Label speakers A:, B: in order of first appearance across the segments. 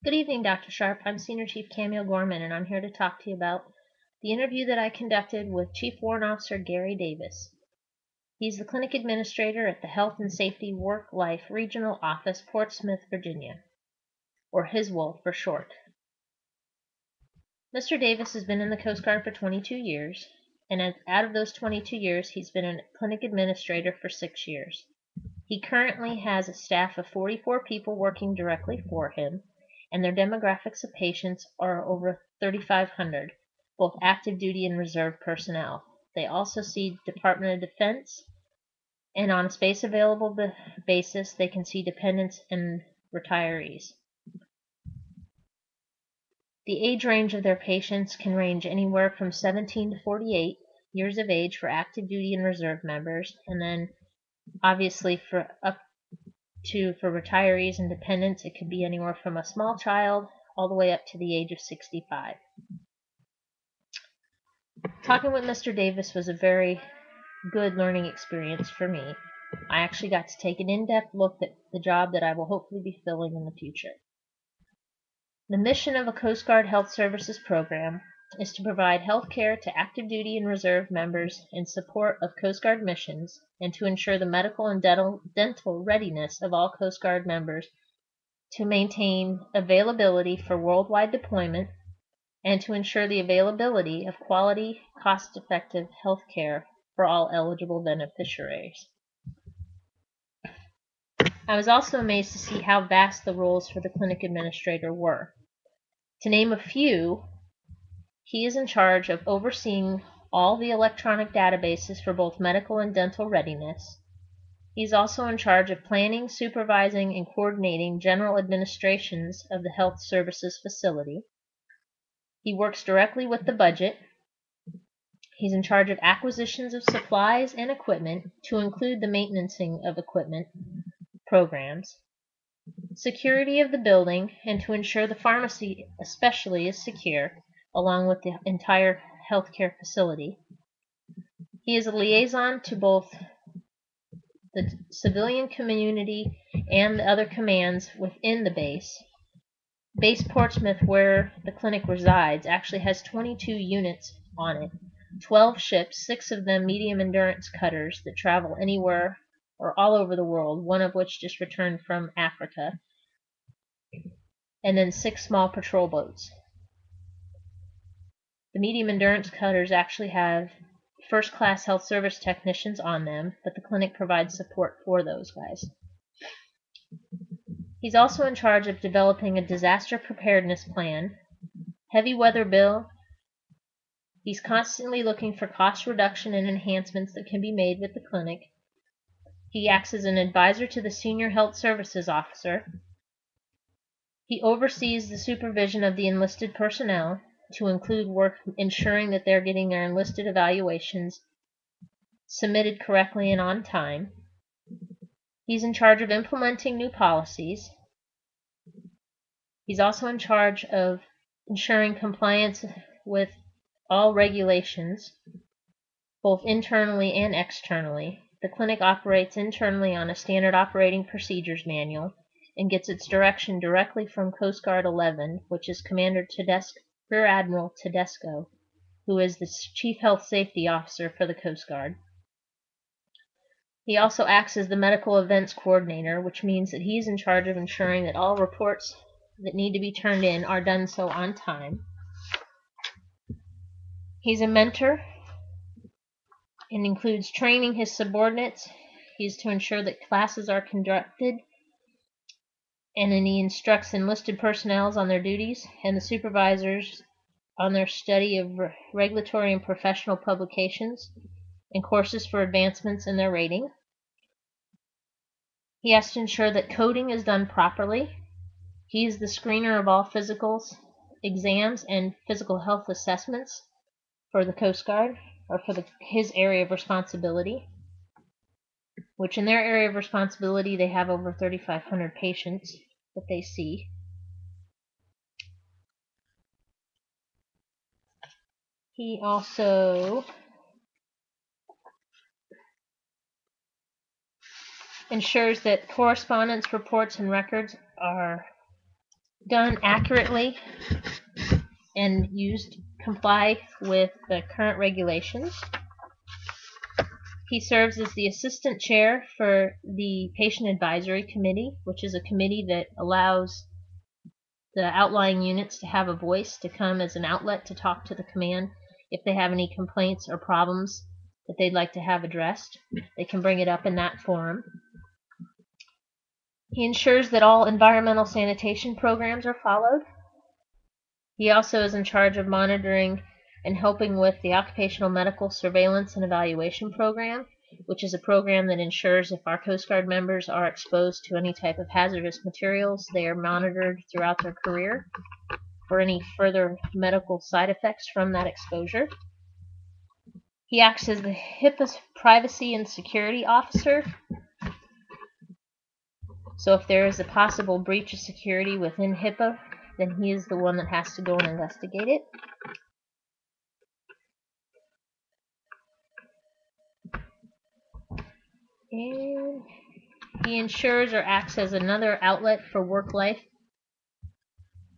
A: Good evening, Dr. Sharp. I'm Senior Chief kgorman, and I'm here to talk to you about the interview that I conducted with Chief Warrant Officer Gary Davis. He's the Clinic Administrator at the Health and Safety Work-Life Regional Office, Portsmouth, Virginia, or HSWL for short. Mr. Davis has been in the Coast Guard for 22 years, and out of those 22 years, he's been a Clinic Administrator for 6 years. He currently has a staff of 44 people working directly for him, and their demographics of patients are over 3,500, both active duty and reserve personnel. They also see Department of Defense, and on a space available basis, they can see dependents and retirees. The age range of their patients can range anywhere from 17 to 48 years of age for active duty and reserve members, and then obviously for retirees and dependents, it could be anywhere from a small child all the way up to the age of 65. Talking with Mr. Davis was a very good learning experience for me. I actually got to take an in-depth look at the job that I will hopefully be filling in the future. The mission of a Coast Guard Health Services program is to provide health care to active duty and reserve members in support of Coast Guard missions, and to ensure the medical and dental readiness of all Coast Guard members, to maintain availability for worldwide deployment, and to ensure the availability of quality, cost-effective health care for all eligible beneficiaries. I was also amazed to see how vast the roles for the clinic administrator were. To name a few, he is in charge of overseeing all the electronic databases for both medical and dental readiness. He's also in charge of planning, supervising, and coordinating general administrations of the health services facility. He works directly with the budget. He's in charge of acquisitions of supplies and equipment, to include the maintenancing of equipment programs, security of the building, and to ensure the pharmacy especially is secure, along with the entire healthcare facility. He is a liaison to both the civilian community and the other commands within the base. Base Portsmouth, where the clinic resides, actually has 22 units on it, 12 ships, 6 of them medium endurance cutters that travel anywhere or all over the world, one of which just returned from Africa, and then 6 small patrol boats. The medium endurance cutters actually have first-class health service technicians on them, but the clinic provides support for those guys. He's also in charge of developing a disaster preparedness plan, heavy weather bill. He's constantly looking for cost reduction and enhancements that can be made with the clinic. He acts as an advisor to the Senior Health Services Officer. He oversees the supervision of the enlisted personnel, to include work ensuring that they're getting their enlisted evaluations submitted correctly and on time. He's in charge of implementing new policies. He's also in charge of ensuring compliance with all regulations, both internally and externally. The clinic operates internally on a standard operating procedures manual and gets its direction directly from Coast Guard 11, which is Commander Rear Admiral Tedesco, who is the Chief Health Safety Officer for the Coast Guard. He also acts as the Medical Events Coordinator, which means that he's in charge of ensuring that all reports that need to be turned in are done so on time. He's a mentor and includes training his subordinates. He's to ensure that classes are conducted, and then he instructs enlisted personnel on their duties and the supervisors on their study of regulatory and professional publications and courses for advancements in their rating. He has to ensure that coding is done properly. He is the screener of all physicals, exams, and physical health assessments for the Coast Guard, or for his area of responsibility, which in their area of responsibility they have over 3,500 patients that they see. He also ensures that correspondence, reports, and records are done accurately and comply with the current regulations. He serves as the assistant chair for the Patient Advisory Committee, which is a committee that allows the outlying units to have a voice, to come as an outlet to talk to the command. If they have any complaints or problems that they'd like to have addressed, they can bring it up in that forum. He ensures that all environmental sanitation programs are followed. He also is in charge of monitoring and helping with the Occupational Medical Surveillance and Evaluation Program, which is a program that ensures if our Coast Guard members are exposed to any type of hazardous materials, they are monitored throughout their career for any further medical side effects from that exposure. He acts as the HIPAA privacy and security officer. So if there is a possible breach of security within HIPAA, then he is the one that has to go and investigate it. And he ensures or acts as another outlet for work-life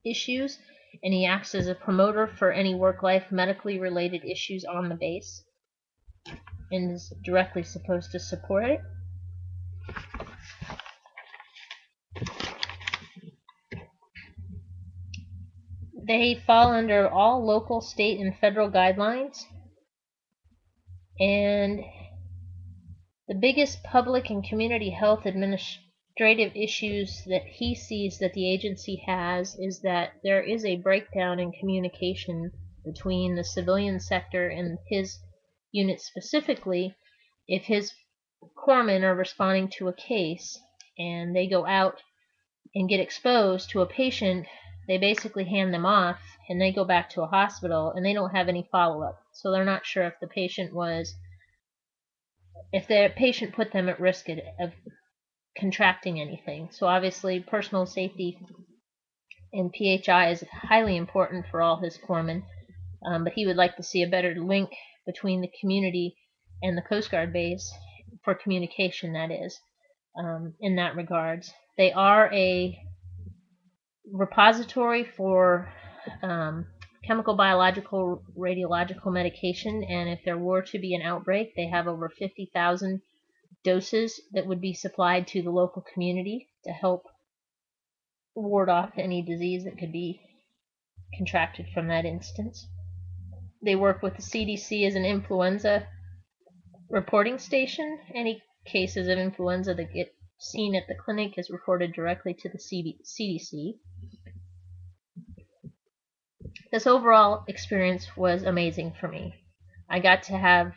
A: issues, and he acts as a promoter for any work-life medically related issues on the base, and is directly supposed to support it. They fall under all local, state, and federal guidelines, and the biggest public and community health administrative issues that he sees that the agency has is that there is a breakdown in communication between the civilian sector and his unit specifically. If his corpsmen are responding to a case and they go out and get exposed to a patient, they basically hand them off and they go back to a hospital and they don't have any follow-up. So they're not sure if the patient put them at risk of contracting anything. So obviously personal safety and PHI is highly important for all his corpsmen, but he would like to see a better link between the community and the Coast Guard base for communication, that is, in that regards. They are a repository for chemical, biological, radiological medication, and if there were to be an outbreak, they have over 50,000 doses that would be supplied to the local community to help ward off any disease that could be contracted from that instance. They work with the CDC as an influenza reporting station. Any cases of influenza that get seen at the clinic is reported directly to the CDC. This overall experience was amazing for me. I got to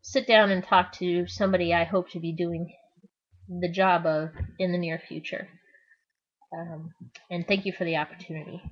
A: sit down and talk to somebody I hope to be doing the job of in the near future. And thank you for the opportunity.